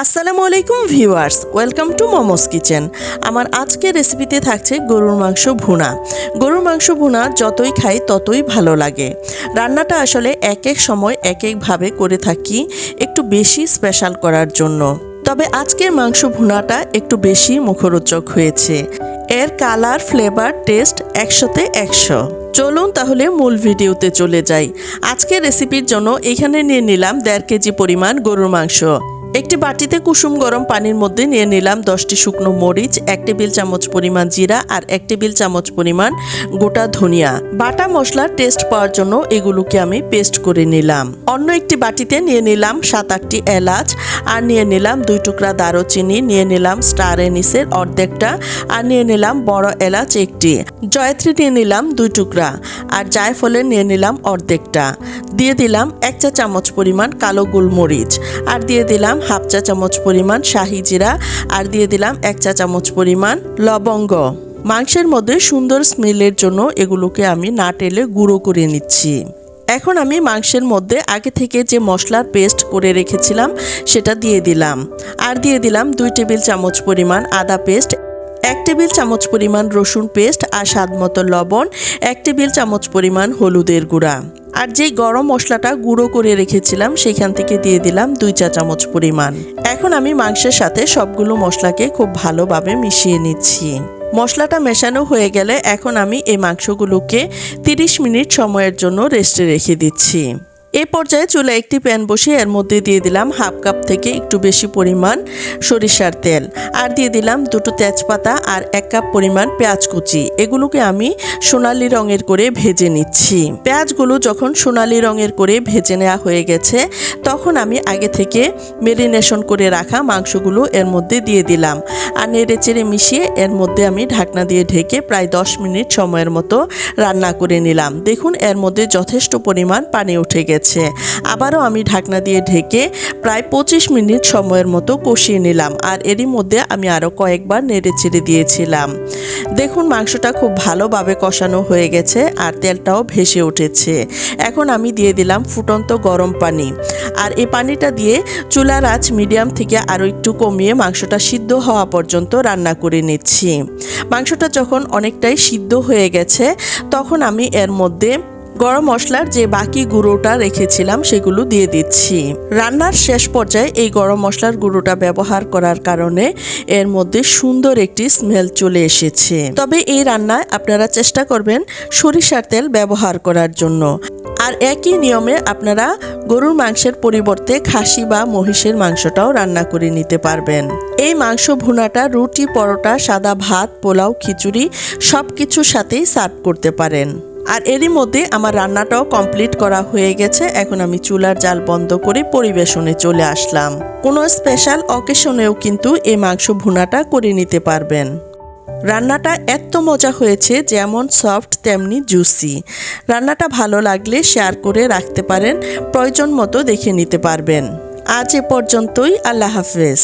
আসসালামু আলাইকুম viewers, welcome to momos kitchen. আমার আজকের রেসিপিতে থাকছে গরুর মাংস ভুনা। গরুর মাংস ভুনা যতই খাই ততই ভালো লাগে। রান্নাটা আসলে এক এক সময় এক একভাবে করে থাকি একটু বেশি স্পেশাল করার জন্য। তবে আজকের মাংস ভুনাটা একটু বেশি মুখরোচক হয়েছে। এর কালার, ফ্লেভার, টেস্ট 100তে 100। চলুন তাহলে মূল ভিডিওতে চলে যাই। আজকের রেসিপির জন্য এখানে নিয়ে নিলাম 1.5 কেজি পরিমাণ গরুর মাংস। একটি বাটিতে কুসুম গরম পানির মধ্যে নিয়ে নিলাম 10টি শুকনো মরিচ, 1 টেবিল চামচ পরিমাণ জিরা আর 1 টেবিল চামচ পরিমাণ গোটা ধনিয়া। বাটা মশলার টেস্ট পাওয়ার জন্য এগুলোকে আমি পেস্ট করে নিলাম। অন্য একটি বাটিতে নিয়ে নিলাম 7-8টি এলাচ, আর নিয়ে নিলাম 2 টুকরা দারুচিনি, নিয়ে নিলাম স্টার এনিসের অর্ধেকটা, আর নিয়ে নিলাম বড় এলাচ একটি, জয়ত্রী নিয়ে নিলাম 2 টুকরা, আর জায়ফলের নিয়ে নিলাম অর্ধেকটা। দিয়ে দিলাম 1 চা চামচ পরিমাণ কালো গোলমরিচ, আর দিয়ে দিলাম 1/2 চা চামচ পরিমাণ শাহি জিরা, আর দিয়ে দিলাম 1 চা চামচ পরিমাণ লবঙ্গ। মাংসের মধ্যে সুন্দর স্মেলের জন্য এগুলোকে আমি না টেলে গুঁড়ো করে নিচ্ছি। এখন আমি মাংসের মধ্যে আগে থেকে যে মশলার পেস্ট করে রেখেছিলাম সেটা দিয়ে দিলাম, আর দিয়ে দিলাম 2 টেবিল চামচ পরিমাণ আদা পেস্ট, 1 টেবিল চামচ পরিমাণ রসুন পেস্ট, আর স্বাদ মতো লবণ, 1 টেবিল চামচ পরিমাণ হলুদের গুঁড়া। আর যেই গরম মশলাটা গুঁড়ো করে রেখেছিলাম সেখান থেকে দিয়ে দিলাম 2 চা চামচ পরিমাণ। এখন আমি মাংসের সাথে সবগুলো মশলাকে খুব ভালোভাবে মিশিয়ে নিচ্ছি। মশলাটা মেশানো হয়ে গেলে এখন আমি এই মাংসগুলোকে 30 মিনিট সময়ের জন্য রেস্টে রেখে দিচ্ছি। এই পর্যায়ে চুলায় একটি প্যান বসিয়ে এর মধ্যে দিয়ে দিলাম 1/2 কাপ থেকে একটু বেশি পরিমাণ সরিষার তেল, আর দিয়ে দিলাম 2টো তেজপাতা আর 1 কাপ পরিমাণ পেঁয়াজ কুচি। এগুলোকে আমি সোনালী রঙের করে ভেজে নিচ্ছি। পেঁয়াজগুলো যখন সোনালী রঙের করে ভেজে নেওয়া হয়ে গেছে তখন আমি আগে থেকে মেরিনেশন করে রাখা মাংসগুলো এর মধ্যে দিয়ে দিলাম, আর নেড়ে চেড়ে মিশিয়ে এর মধ্যে আমি ঢাকনা দিয়ে ঢেকে প্রায় 10 মিনিট সময়ের মতো রান্না করে নিলাম। দেখুন এর মধ্যে যথেষ্ট পরিমাণ পানি উঠে গেছে। আবারও আমি ঢাকনা দিয়ে ঢেকে প্রায় 25 মিনিট সময়ের মতো কষিয়ে নিলাম, আর এরই মধ্যে আমি আরও কয়েকবার নেড়ে চেড়ে দিয়েছিলাম। দেখুন মাংসটা খুব ভালোভাবে কষানো হয়ে গেছে আর তেলটাও ভেসে উঠেছে। এখন আমি দিয়ে দিলাম ফুটন্ত গরম পানি, আর এই পানিটা দিয়ে চুলার আঁচ মিডিয়াম থেকে আরও একটু কমিয়ে মাংসটা সিদ্ধ হওয়া পর্যন্ত রান্না করে নিচ্ছি। মাংসটা যখন অনেকটাই সিদ্ধ হয়ে গেছে তখন আমি এর মধ্যে গরম মশলার যে বাকি গুঁড়োটা রেখেছিলাম সেগুলো দিয়ে দিচ্ছি। রান্নার শেষ পর্যায়ে এই গরম মশলার গুঁড়োটা ব্যবহার করার কারণে এর মধ্যে সুন্দর একটি স্মেল চলে এসেছে। তবে এই রান্নায় আপনারা চেষ্টা করবেন সরিষার তেল ব্যবহার করার জন্য। আর একই নিয়মে আপনারা গরুর মাংসের পরিবর্তে খাসি বা মহিষের মাংসটাও রান্না করে নিতে পারবেন। এই মাংস ভুনাটা রুটি, পরোটা, সাদা ভাত, পোলাও, খিচুড়ি সব কিছুর সাথেই সার্ভ করতে পারেন। আর এরই মধ্যে আমার রান্নাটাও কমপ্লিট করা হয়ে গেছে। এখন আমি চুলার জাল বন্ধ করে পরিবেশনে চলে আসলাম। কোনো স্পেশাল অকেশনেও কিন্তু এই মাংস ভুনাটা করে নিতে পারবেন। রান্নাটা এত মজা হয়েছে, যেমন সফট তেমনি জুসি। রান্নাটা ভালো লাগলে শেয়ার করে রাখতে পারেন, প্রয়োজন মতো দেখে নিতে পারবেন। আজ এ পর্যন্তই। আল্লাহ হাফেজ।